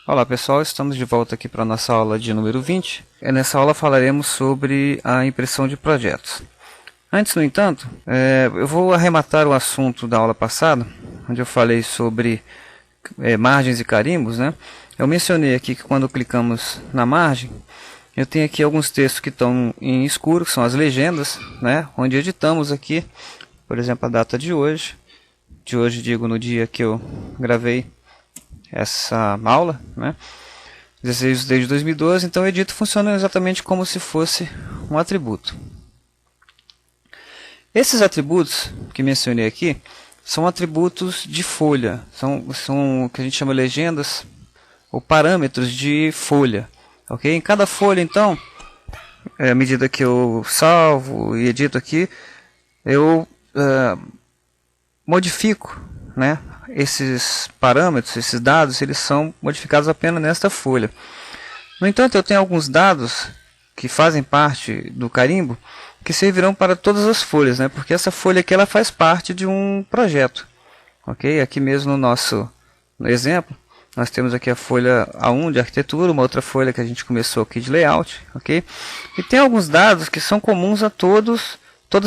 Olá pessoal, estamos de volta aqui para a nossa aula de número 20. Nessa aula falaremos sobre a impressão de projetos. Antes, no entanto, eu vou arrematar o assunto da aula passada, onde eu falei sobre margens e carimbos, né? Eu mencionei aqui que quando clicamos na margem, eu tenho aqui alguns textos que estão em escuro, que são as legendas, né? Onde editamos aqui, por exemplo, a data de hoje. De hoje digo no dia que eu gravei essa aula, né? 16 de 2012, então o edito funciona exatamente como se fosse um atributo. Esses atributos que mencionei aqui são atributos de folha, são o que a gente chama de legendas ou parâmetros de folha. Ok? Em cada folha, então, à medida que eu salvo e edito aqui, eu modifico, né? Esses parâmetros, esses dados, eles são modificados apenas nesta folha. No entanto, eu tenho alguns dados que fazem parte do carimbo que servirão para todas as folhas, né? Porque essa folha aqui ela faz parte de um projeto. Ok? Aqui mesmo no exemplo, nós temos aqui a folha A1 de arquitetura, uma outra folha que a gente começou aqui de layout. Ok? E tem alguns dados que são comuns a todas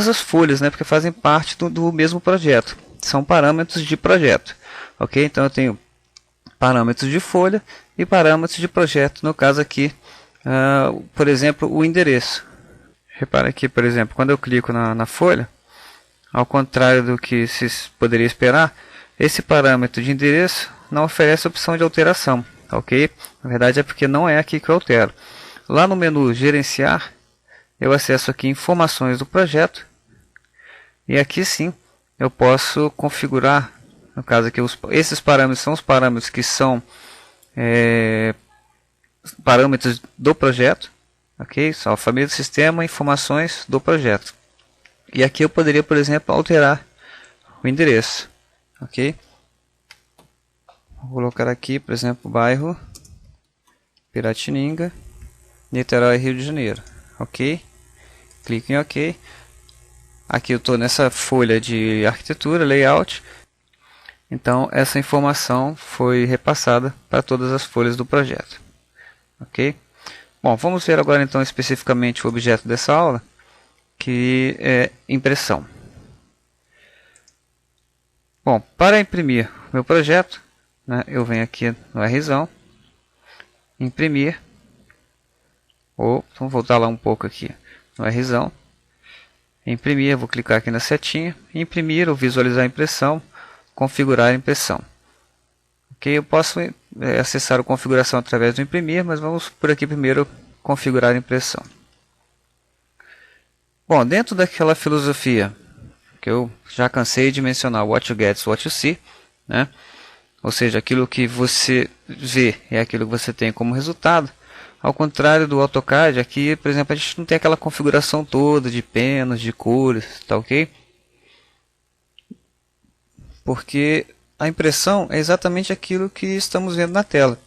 as folhas, né? Porque fazem parte do mesmo projeto. São parâmetros de projeto. Ok? Então eu tenho parâmetros de folha e parâmetros de projeto. No caso aqui, por exemplo, o endereço. Repara aqui, por exemplo, quando eu clico na folha, ao contrário do que se poderia esperar, esse parâmetro de endereço não oferece opção de alteração. Ok? Na verdade é porque não é aqui que eu altero. Lá no menu gerenciar, eu acesso aqui informações do projeto e aqui sim eu posso configurar, no caso aqui, esses parâmetros são os parâmetros que são parâmetros do projeto, ok? São a família do sistema, informações do projeto. E aqui eu poderia, por exemplo, alterar o endereço, ok? Vou colocar aqui, por exemplo, bairro Piratininga, Niterói, Rio de Janeiro, ok? Clique em OK. Aqui eu estou nessa folha de arquitetura, layout. Então, essa informação foi repassada para todas as folhas do projeto. Ok? Bom, vamos ver agora então especificamente o objeto dessa aula, que é impressão. Bom, para imprimir meu projeto, né, eu venho aqui no Rzão, imprimir, ou vamos voltar lá um pouco aqui no Rzão, imprimir, vou clicar aqui na setinha, imprimir ou visualizar a impressão, configurar a impressão. Ok, eu posso acessar a configuração através do imprimir, mas vamos por aqui primeiro configurar a impressão. Bom, dentro daquela filosofia que eu já cansei de mencionar, what you get is what you see, né? Ou seja, aquilo que você vê é aquilo que você tem como resultado. Ao contrário do AutoCAD, aqui, por exemplo, a gente não tem aquela configuração toda de penas, de cores, tá ok? Porque a impressão é exatamente aquilo que estamos vendo na tela.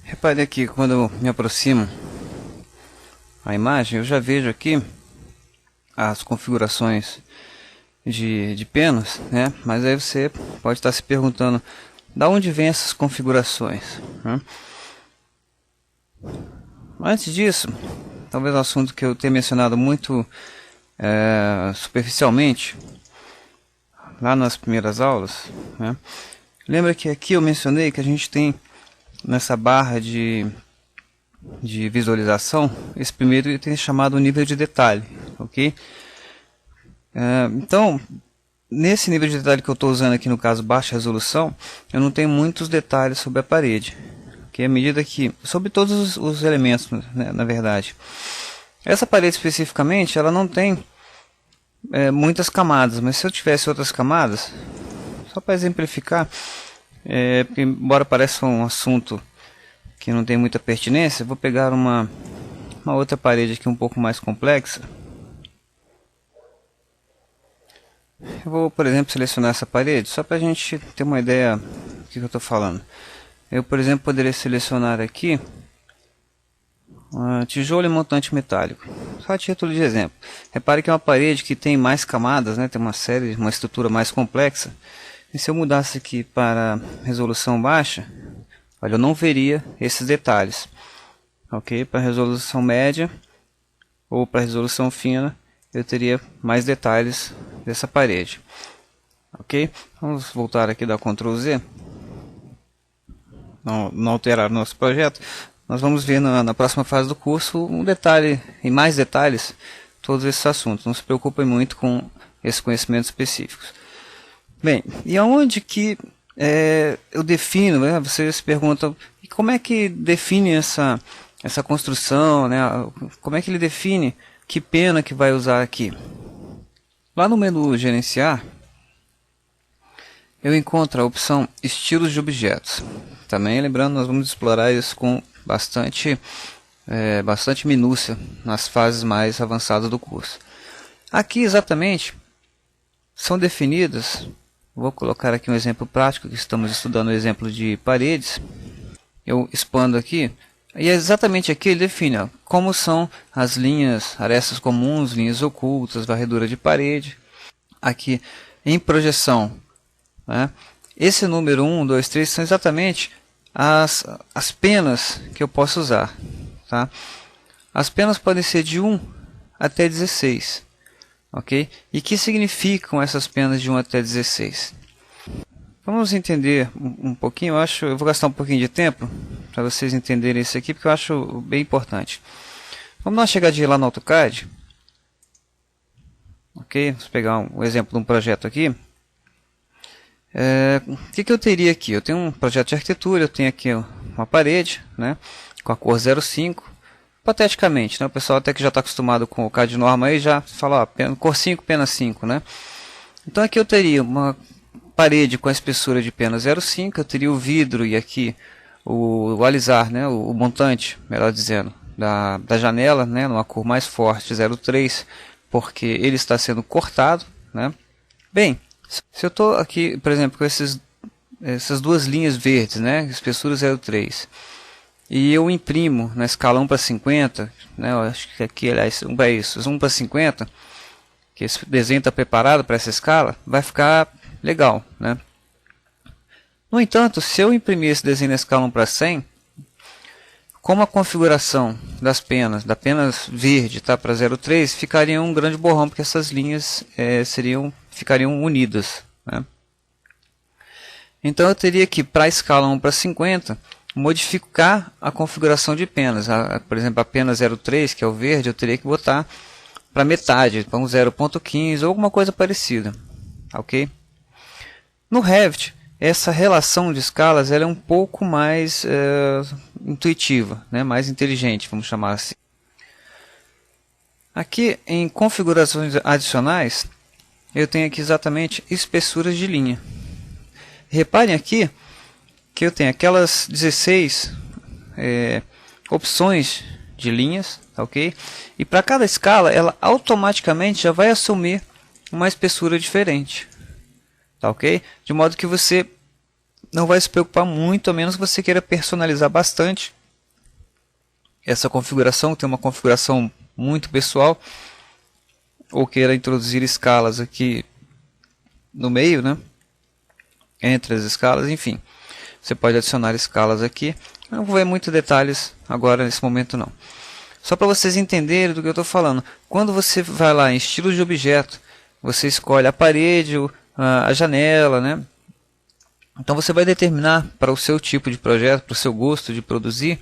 Repare aqui, quando eu me aproximo a imagem, eu já vejo aqui as configurações de penas, né? Mas aí você pode estar se perguntando, da onde vêm essas configurações, né? Antes disso, talvez um assunto que eu tenha mencionado muito superficialmente, lá nas primeiras aulas, né? Lembra que aqui eu mencionei que a gente tem nessa barra de visualização, esse primeiro item chamado nível de detalhe, ok? Então, nesse nível de detalhe que eu estou usando aqui, no caso baixa resolução, eu não tenho muitos detalhes sobre a parede, que à medida que, sobre todos os elementos, né, na verdade. Essa parede especificamente, ela não tem muitas camadas, mas se eu tivesse outras camadas, só para exemplificar, porque embora pareça um assunto que não tem muita pertinência, eu vou pegar uma outra parede aqui um pouco mais complexa. Eu vou, por exemplo, selecionar essa parede, só para a gente ter uma ideia do que eu estou falando. Eu, por exemplo, poderia selecionar aqui tijolo e montante metálico. Só a título de exemplo. Repare que é uma parede que tem mais camadas, né? Tem uma estrutura mais complexa. E se eu mudasse aqui para resolução baixa, olha, eu não veria esses detalhes. Ok? Para resolução média ou para resolução fina, eu teria mais detalhes dessa parede. Ok? Vamos voltar aqui, dar Ctrl Z. Não alterar nosso projeto. Nós vamos ver na próxima fase do curso um detalhe, e mais detalhes, todos esses assuntos. Não se preocupem muito com esses conhecimentos específicos. Bem, e aonde que eu defino, né? Vocês perguntam, e como é que define essa construção, né? Como é que ele define que pena que vai usar aqui? Lá no menu gerenciar, eu encontro a opção estilos de objetos. Também lembrando, nós vamos explorar isso com bastante minúcia nas fases mais avançadas do curso. Aqui exatamente são definidas, vou colocar aqui um exemplo prático, que estamos estudando o exemplo de paredes. Eu expando aqui, e exatamente aqui ele define como são as linhas, arestas comuns, linhas ocultas, varredura de parede. Aqui em projeção, né? Esse número 1, 2, 3 são exatamente as penas que eu posso usar. Tá? As penas podem ser de 1 até 16. Ok? E que significam essas penas de 1 até 16? Vamos entender um pouquinho. Eu vou gastar um pouquinho de tempo para vocês entenderem isso aqui, porque eu acho bem importante. Vamos dar uma chegadinha lá no AutoCAD. Ok? Vamos pegar um exemplo de um projeto aqui. O que eu teria aqui? Eu tenho um projeto de arquitetura, eu tenho aqui uma parede, né, com a cor 05. Hipoteticamente, né, o pessoal até que já está acostumado com o CAD norma aí já fala, cor 5, pena 5. Né? Então aqui eu teria uma parede com a espessura de pena 0,5, eu teria o vidro e aqui o alizar, né, o montante, melhor dizendo, da janela, né, numa cor mais forte, 0,3, porque ele está sendo cortado. Né? Bem, se eu estou aqui, por exemplo, com essas duas linhas verdes, né, espessura 0,3, e eu imprimo na escala 1:50, né, eu acho que aqui, aliás, 1:50, que esse desenho está preparado para essa escala, vai ficar legal. Né? No entanto, se eu imprimir esse desenho na escala 1:100, como a configuração das penas, da pena verde está para 0,3, ficaria um grande borrão, porque essas linhas ficariam unidas. Né? Então eu teria que, para a escala 1:50, modificar a configuração de penas. Por exemplo, a pena 0,3, que é o verde, eu teria que botar para metade, para um 0,15 ou alguma coisa parecida. Ok? No Revit, essa relação de escalas ela é um pouco mais intuitiva, né? Mais inteligente, vamos chamar assim. Aqui em configurações adicionais, eu tenho aqui exatamente espessuras de linha. Reparem aqui que eu tenho aquelas 16 opções de linhas, ok? E para cada escala, ela automaticamente já vai assumir uma espessura diferente. Tá, ok? De modo que você não vai se preocupar muito, a menos que você queira personalizar bastante essa configuração, tem uma configuração muito pessoal, ou queira introduzir escalas aqui no meio, né? Entre as escalas, enfim. Você pode adicionar escalas aqui. Eu não vou ver muitos detalhes agora nesse momento não. Só para vocês entenderem do que eu estou falando. Quando você vai lá em estilos de objeto, você escolhe a parede, a janela, né? Então você vai determinar para o seu tipo de projeto, para o seu gosto de produzir,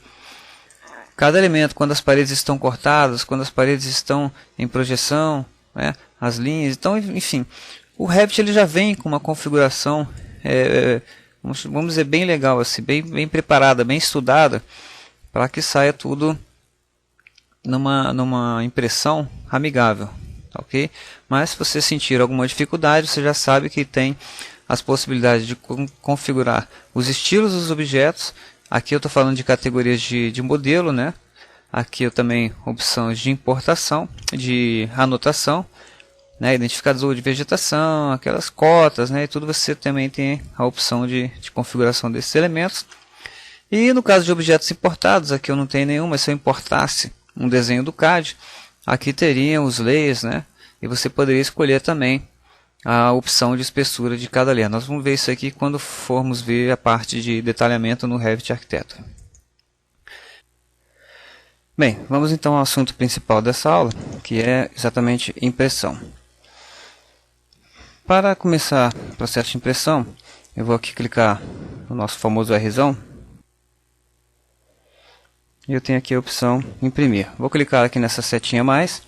cada elemento, quando as paredes estão cortadas, quando as paredes estão em projeção, né? As linhas. Então, enfim, o Revit ele já vem com uma configuração, vamos dizer, bem legal, assim, bem preparada, bem estudada, para que saia tudo numa impressão amigável. Ok? Mas se você sentir alguma dificuldade, você já sabe que tem as possibilidades de configurar os estilos dos objetos. Aqui eu estou falando de categorias de modelo, né? Aqui eu também opções de importação, de anotação, né? Identificador de vegetação, aquelas cotas, né? E tudo você também tem a opção de configuração desses elementos. E no caso de objetos importados, aqui eu não tenho nenhum, mas se eu importasse um desenho do CAD, aqui teriam os layers, né? E você poderia escolher também a opção de espessura de cada linha. Nós vamos ver isso aqui quando formos ver a parte de detalhamento no Revit Architecture. Bem, vamos então ao assunto principal dessa aula, que é exatamente impressão. Para começar o processo de impressão, eu vou aqui clicar no nosso famoso Rzão. E eu tenho aqui a opção imprimir. Vou clicar aqui nessa setinha mais.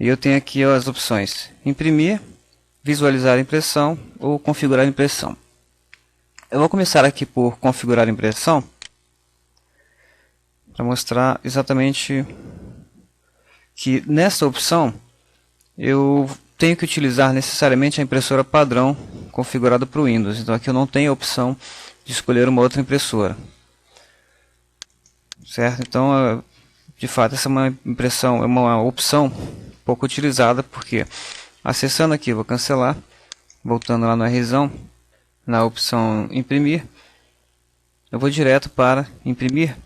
E eu tenho aqui as opções imprimir, visualizar a impressão ou configurar a impressão. Eu vou começar aqui por configurar a impressão, para mostrar exatamente que nessa opção eu tenho que utilizar necessariamente a impressora padrão configurada para o Windows. Então aqui eu não tenho a opção de escolher uma outra impressora. Certo? Então, de fato, essa é uma impressão, é uma opção pouco utilizada, porque acessando aqui, vou cancelar, voltando lá no Rzão, na opção imprimir, eu vou direto para imprimir,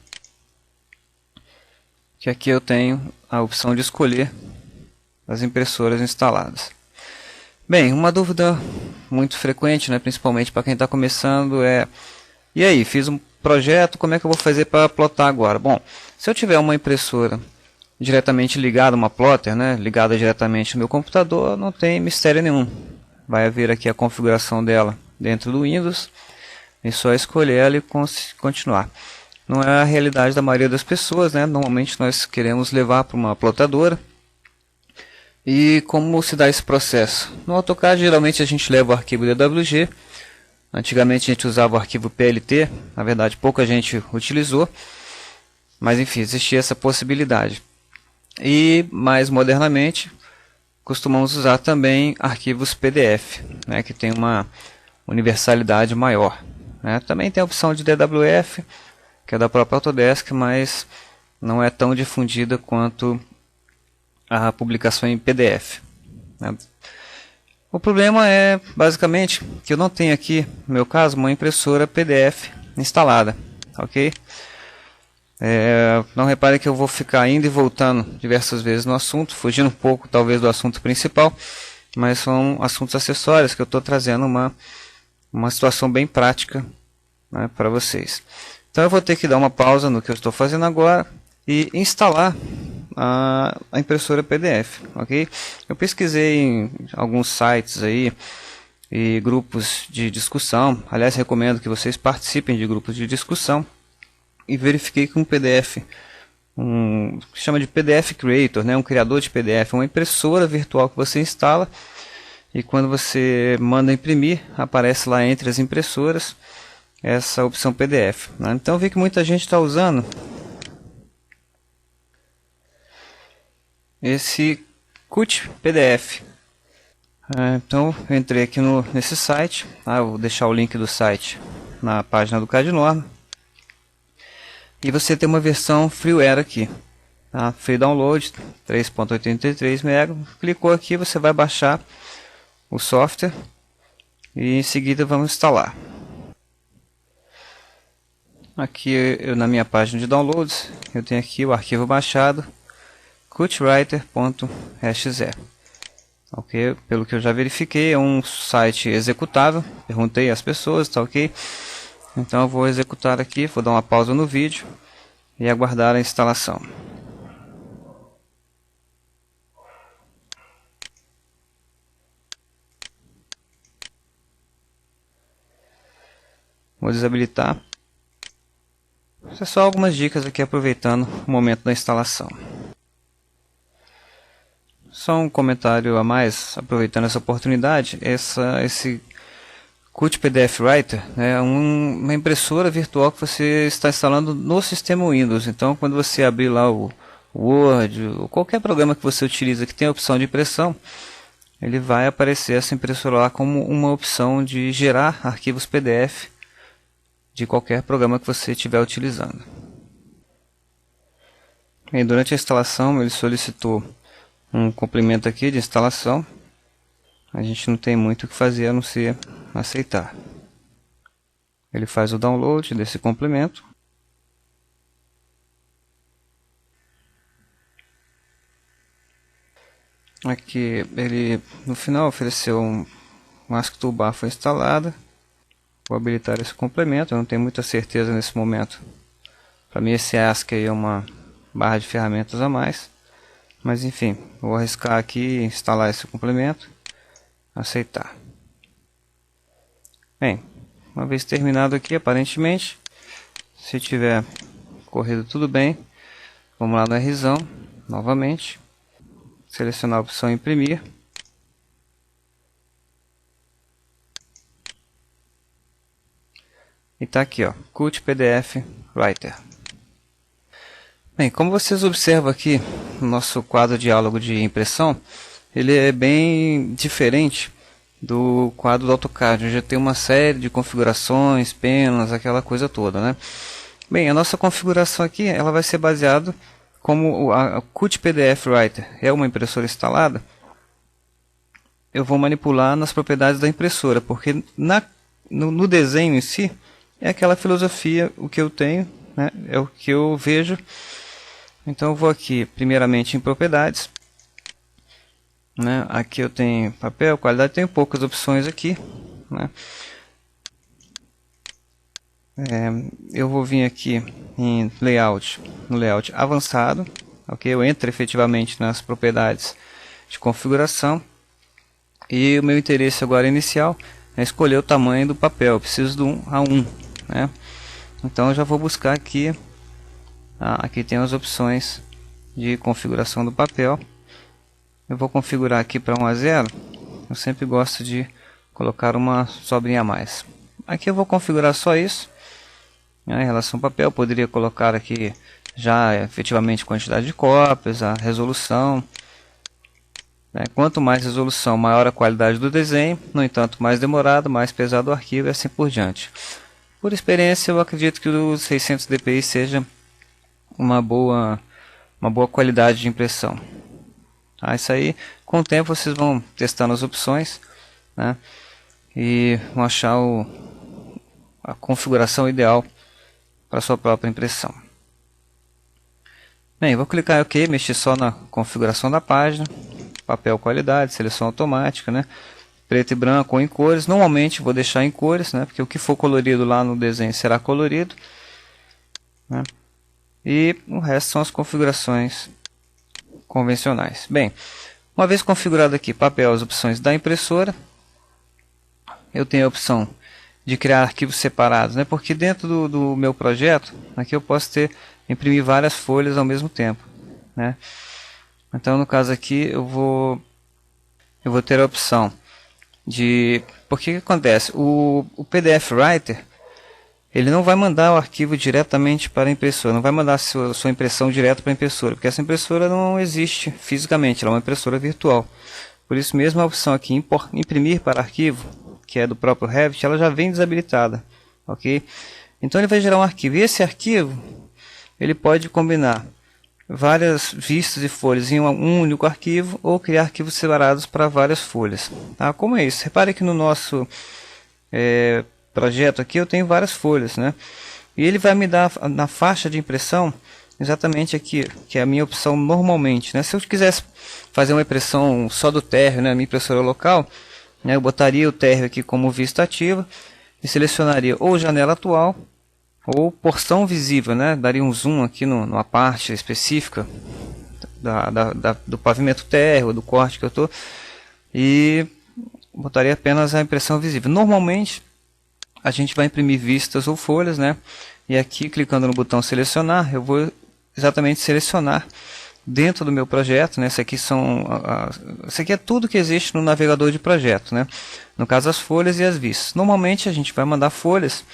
que aqui eu tenho a opção de escolher as impressoras instaladas. Bem, uma dúvida muito frequente, né, principalmente para quem está começando, e aí, fiz um projeto, como é que eu vou fazer para plotar agora? Bom, se eu tiver uma impressora diretamente ligada, uma plotter, né, ligada diretamente no meu computador, não tem mistério nenhum. Vai haver aqui a configuração dela dentro do Windows, é só escolher ela e continuar. Não é a realidade da maioria das pessoas, né? Normalmente nós queremos levar para uma plotadora. E como se dá esse processo? No AutoCAD, geralmente a gente leva o arquivo DWG. Antigamente a gente usava o arquivo PLT, na verdade pouca gente utilizou, mas enfim, existia essa possibilidade. E mais modernamente, costumamos usar também arquivos PDF, né, que tem uma universalidade maior. Né? Também tem a opção de DWF, que é da própria Autodesk, mas não é tão difundida quanto a publicação em PDF. Né? O problema é, basicamente, que eu não tenho aqui, no meu caso, uma impressora PDF instalada. Ok? Não repare que eu vou ficar indo e voltando diversas vezes no assunto, fugindo um pouco talvez do assunto principal, mas são assuntos acessórios que eu estou trazendo uma situação bem prática, né, para vocês. Então eu vou ter que dar uma pausa no que eu estou fazendo agora e instalar a impressora PDF, ok? Eu pesquisei em alguns sites aí e grupos de discussão. Aliás, recomendo que vocês participem de grupos de discussão, e verifiquei que um PDF, que chama de PDF Creator, né, um criador de PDF, uma impressora virtual que você instala, e quando você manda imprimir, aparece lá entre as impressoras essa opção PDF. Né? Então eu vi que muita gente está usando esse Qt PDF. Então eu entrei aqui nesse site, eu vou deixar o link do site na página do CAD-Norma, e você tem uma versão freeware aqui, tá? Free download, 3.83 MB. Clicou aqui, você vai baixar o software e em seguida vamos instalar. Aqui na minha página de downloads, eu tenho aqui o arquivo baixado, qtwriter.exe. Ok, pelo que eu já verifiquei, é um site executável. Perguntei às pessoas, tá ok? Então eu vou executar aqui, vou dar uma pausa no vídeo e aguardar a instalação. Vou desabilitar. Isso é só algumas dicas aqui aproveitando o momento da instalação. Só um comentário a mais, aproveitando essa oportunidade, esse Qt PDF Writer, né, é uma impressora virtual que você está instalando no sistema Windows. Então, quando você abrir lá o Word, ou qualquer programa que você utiliza que tem a opção de impressão, ele vai aparecer essa impressora lá como uma opção de gerar arquivos PDF de qualquer programa que você estiver utilizando. E durante a instalação, ele solicitou um complemento aqui de instalação. A gente não tem muito o que fazer a não ser aceitar. Ele faz o download desse complemento. Aqui ele no final ofereceu um ASCII toolbar foi instalado. Vou habilitar esse complemento, eu não tenho muita certeza nesse momento. Para mim esse ASCII aí é uma barra de ferramentas a mais. Mas enfim, vou arriscar aqui e instalar esse complemento. Aceitar. Bem, uma vez terminado aqui, aparentemente, se tiver corrido tudo bem, vamos lá no Rzão, novamente. Selecionar a opção imprimir. E está aqui, ó, Qt PDF Writer. Bem, como vocês observam aqui no nosso quadro diálogo de impressão, ele é bem diferente do quadro do AutoCAD, onde já tem uma série de configurações, penas, aquela coisa toda, né? Bem, a nossa configuração aqui, ela vai ser baseada como a Qt PDF Writer é uma impressora instalada. Eu vou manipular nas propriedades da impressora, porque no desenho em si é aquela filosofia, o que eu tenho, né? É o que eu vejo. Então eu vou aqui primeiramente em propriedades, né? Aqui eu tenho papel, qualidade, tenho poucas opções aqui, né? Eu vou vir aqui em layout, no layout avançado, ok? Eu entro efetivamente nas propriedades de configuração e o meu interesse agora inicial é escolher o tamanho do papel. Eu preciso do 1:1, né? Então eu já vou buscar aqui, aqui tem as opções de configuração do papel. Eu vou configurar aqui para 1:0. Eu sempre gosto de colocar uma sobrinha a mais. Aqui eu vou configurar só isso. Em relação ao papel, poderia colocar aqui já efetivamente quantidade de cópias, a resolução. Quanto mais resolução, maior a qualidade do desenho. No entanto, mais demorado, mais pesado o arquivo e assim por diante. Por experiência, eu acredito que o 600 dpi seja uma boa qualidade de impressão. Isso aí, com o tempo, vocês vão testando as opções, né, e vão achar a configuração ideal para sua própria impressão. Bem, vou clicar em OK, mexer só na configuração da página, papel qualidade, seleção automática, né, preto e branco ou em cores. Normalmente vou deixar em cores, né, porque o que for colorido lá no desenho será colorido, né, e o resto são as configurações convencionais. Bem, uma vez configurado aqui papel, as opções da impressora, eu tenho a opção de criar arquivos separados, né? Porque dentro do meu projeto, aqui eu posso imprimir várias folhas ao mesmo tempo, né? Então no caso aqui eu vou ter a opção de, porque que acontece? O PDF Writer ele não vai mandar o arquivo diretamente para a impressora, não vai mandar a sua impressão direto para a impressora, porque essa impressora não existe fisicamente, ela é uma impressora virtual. Por isso mesmo a opção aqui imprimir para arquivo, que é do próprio Revit, ela já vem desabilitada, ok? Então ele vai gerar um arquivo, e esse arquivo ele pode combinar várias vistas e folhas em um único arquivo, ou criar arquivos separados para várias folhas. Tá? Como é isso? Repare que no nosso projeto aqui eu tenho várias folhas, né? E ele vai me dar na faixa de impressão exatamente aqui, que é a minha opção normalmente, né? Se eu quisesse fazer uma impressão só do térreo, né, minha impressora local, né, eu botaria o térreo aqui como vista ativa e selecionaria ou janela atual ou porção visível, né? Daria um zoom aqui numa parte específica do pavimento térreo, do corte que eu estou, e botaria apenas a impressão visível. Normalmente a gente vai imprimir vistas ou folhas, né? E aqui, clicando no botão selecionar, eu vou exatamente selecionar dentro do meu projeto, né? Isso aqui é tudo que existe no navegador de projeto, né? No caso, as folhas e as vistas. Normalmente a gente vai mandar folhas,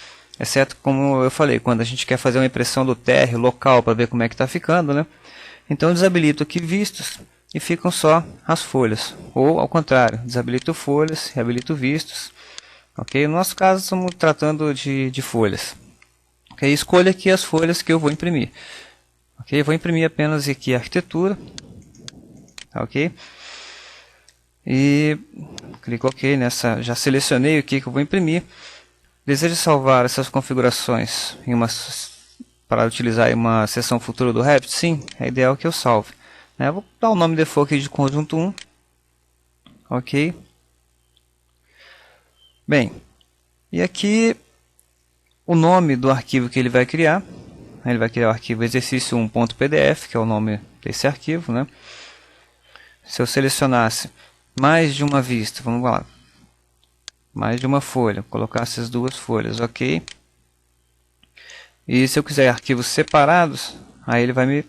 exceto, como eu falei, quando a gente quer fazer uma impressão do térreo local para ver como é que está ficando, né? Então eu desabilito aqui vistas e ficam só as folhas. Ou ao contrário, desabilito folhas e habilito vistas. Ok? No nosso caso, estamos tratando de folhas. Okay? Escolha aqui as folhas que eu vou imprimir. Ok? Vou imprimir apenas aqui a arquitetura. Ok? E clico OK nessa. Já selecionei o que eu vou imprimir. Desejo salvar essas configurações para utilizar em uma seção futura do Revit? Sim, é ideal que eu salve. Eu vou dar o nome default aqui de conjunto 1. Ok? Bem, e aqui o nome do arquivo que ele vai criar. Ele vai criar o arquivo exercício1.pdf, que é o nome desse arquivo, né? Se eu selecionasse mais de uma vista, vamos lá, mais de uma folha, colocasse as duas folhas, ok? E se eu quiser arquivos separados, aí ele vai me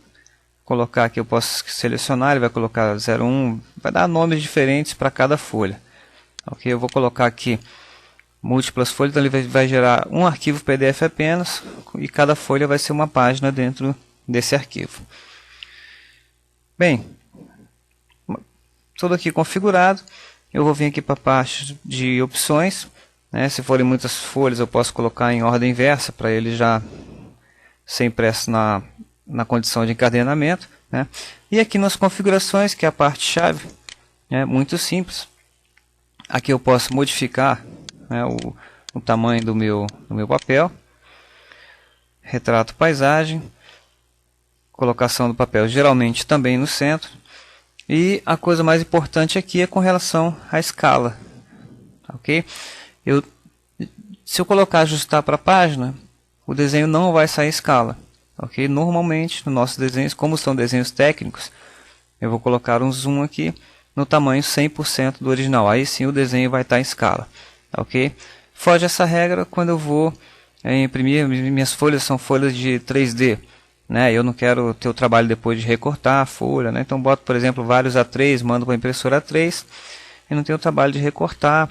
colocar aqui, eu posso selecionar, ele vai colocar 01, vai dar nomes diferentes para cada folha. Ok? Eu vou colocar aqui múltiplas folhas, então ele vai gerar um arquivo PDF apenas, e cada folha vai ser uma página dentro desse arquivo. Bem, tudo aqui configurado, eu vou vir aqui para a parte de opções, né? Se forem muitas folhas eu posso colocar em ordem inversa, para ele já ser impresso na condição de encadenamento, né? E aqui nas configurações, que é a parte chave, é muito simples. Aqui eu posso modificar, né, o tamanho do meu papel, retrato paisagem, colocação do papel geralmente também no centro, e a coisa mais importante aqui é com relação à escala, ok? Se eu colocar ajustar para a página, o desenho não vai sair em escala, ok? Normalmente nos nossos desenhos, como são desenhos técnicos, eu vou colocar um zoom aqui no tamanho 100% do original, aí sim o desenho vai estar em escala, ok? Foge essa regra quando eu vou imprimir, minhas folhas são folhas de 3D, né? Eu não quero ter o trabalho depois de recortar a folha, né? Então boto, por exemplo, vários A3, mando para a impressora A3 e não tenho o trabalho de recortar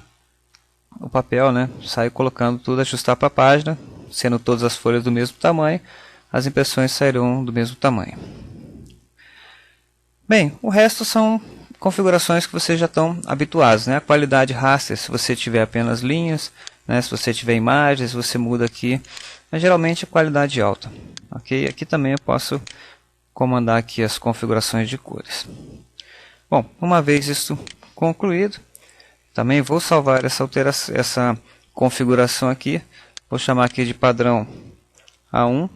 o papel, né? Saio colocando tudo, ajustar para a página, sendo todas as folhas do mesmo tamanho, as impressões sairão do mesmo tamanho. Bem, o resto são configurações que vocês já estão habituados, né? A qualidade raster, se você tiver apenas linhas, né? Se você tiver imagens, você muda aqui, mas geralmente a qualidade alta, ok? Aqui também eu posso comandar aqui as configurações de cores. Bom, uma vez isso concluído, também vou salvar essa configuração aqui, vou chamar aqui de padrão A1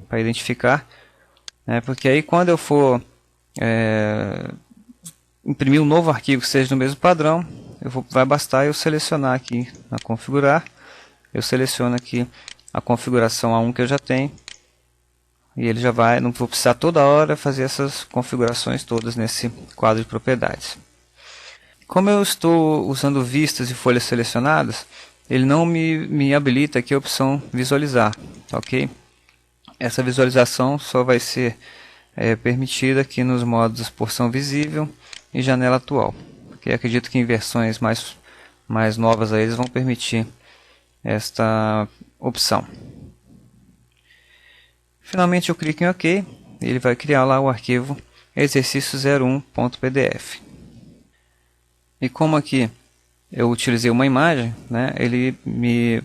para identificar, né? Porque aí quando eu for imprimir um novo arquivo que seja no mesmo padrão, vai bastar eu selecionar aqui na configurar, eu seleciono aqui a configuração A1 que eu já tenho, e ele já vai, não vou precisar toda hora fazer essas configurações todas nesse quadro de propriedades. Como eu estou usando vistas e folhas selecionadas, ele não me habilita aqui a opção visualizar, ok? Essa visualização só vai ser permitida aqui nos modos porção visível e janela atual, porque acredito que em versões mais novas aí eles vão permitir esta opção. Finalmente eu clico em OK, e ele vai criar lá o arquivo exercício01.pdf. E como aqui eu utilizei uma imagem, né, ele me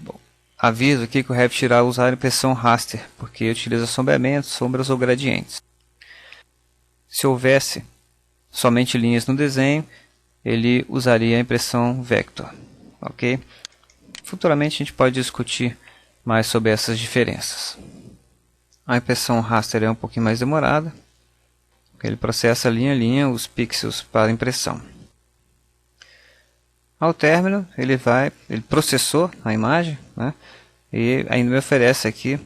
avisa aqui que o Revit irá usar a impressão raster, porque utiliza sombreamentos, sombras ou gradientes. Se houvesse somente linhas no desenho, ele usaria a impressão vector, ok? Futuramente a gente pode discutir mais sobre essas diferenças. A impressão raster é um pouquinho mais demorada, ele processa linha a linha os pixels para impressão. Ao término, ele processou a imagem, né? E ainda me oferece aqui,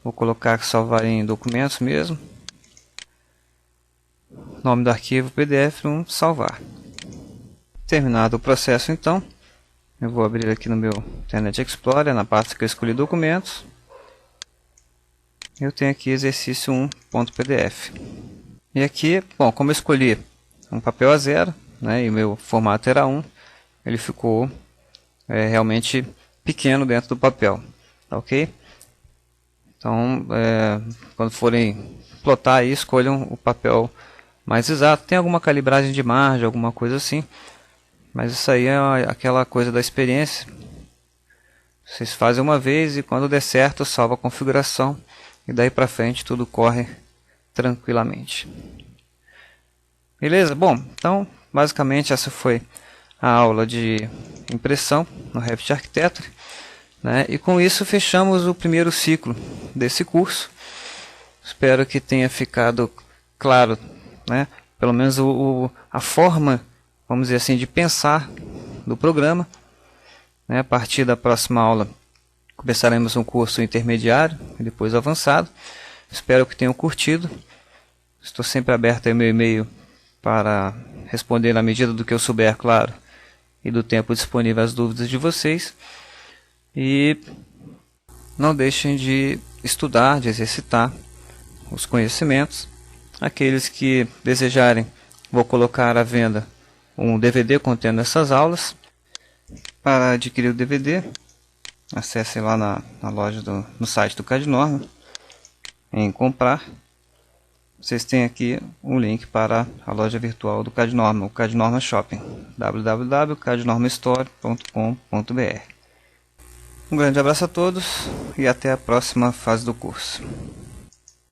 vou colocar salvar em documentos mesmo, nome do arquivo PDF, salvar. Terminado o processo então, eu vou abrir aqui no meu Internet Explorer, na pasta que eu escolhi documentos, eu tenho aqui exercício1.pdf. E aqui, bom, como eu escolhi um papel A0, né, e o meu formato era 1, ele ficou realmente pequeno dentro do papel, ok? Então, quando forem plotar aí, escolham o papel mais exato. Tem alguma calibragem de margem, alguma coisa assim, mas isso aí é aquela coisa da experiência. Vocês fazem uma vez e quando der certo, salva a configuração e daí para frente tudo corre tranquilamente. Beleza? Bom, então basicamente essa foi a aula de impressão no Revit Architecture, né? E com isso fechamos o primeiro ciclo desse curso. Espero que tenha ficado claro, né? Pelo menos a forma vamos dizer assim, de pensar do programa. A partir da próxima aula começaremos um curso intermediário e depois avançado. Espero que tenham curtido. Estou sempre aberto ao meu e-mail para responder na medida do que eu souber, claro, e do tempo disponível às dúvidas de vocês. E não deixem de estudar, de exercitar os conhecimentos. Aqueles que desejarem, vou colocar à venda um DVD contendo essas aulas. Para adquirir o DVD, acessem lá na loja no site do CAD-Norma, em comprar. Vocês têm aqui um link para a loja virtual do CAD-Norma, o CAD-Norma Shopping, www.cadnormastore.com.br. Um grande abraço a todos e até a próxima fase do curso.